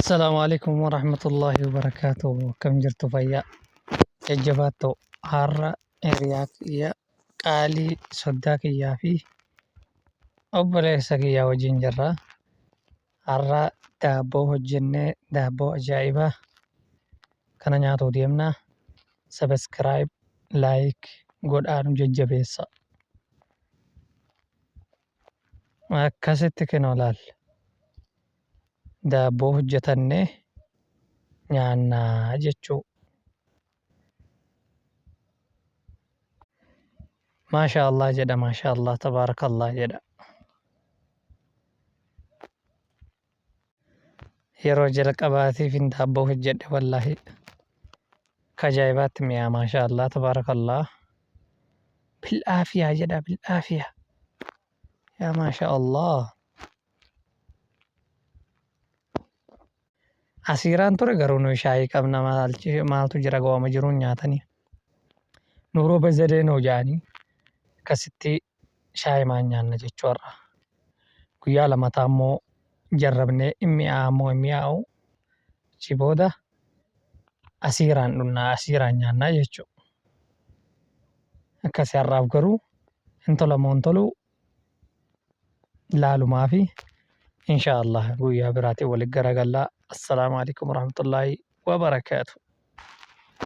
السلام عليكم ورحمة الله وبركاته. كم جرت فيا ججباتو هارا إرياك يا قالي صداك يا في أبليسك يا وجين جرا هارا دابو هجنة دابو أجايبة كان نياتو ديمنا سبسكرايب لايك قد آنو ججبيسا ما كاسيتك نولال دابو هجتنة نيانا جچو ما شاء الله جدا ما شاء الله تبارك الله جدا yeroo jalqabaatiif hin daabboo hojjedhe wallaahi kajaa'ibaatti mi'aa maashaa Allah tabaarakallah bil'aafiyaa jedha bil'aafiyaa yaa maashaa Allah asiiraan ture garuu nu shaayii qabna maaltu jira gawama jiruun nyaatanii nuuroo bazadee noo jaanii akkasitti shaayii maan nyaanna jechuudha guyyaa lamataa immoo jarrabnee mi'aawu achi booda asiiraan dhunnaa asiiraan nyaannaa jechuudha. Akkasii har'aaf garuu hin tolu laalumaa fi inshaa Allah guyyaa biraatiin walitti garagallaa. Assalaamu alaikum warahmatullaahi wabarakaatu.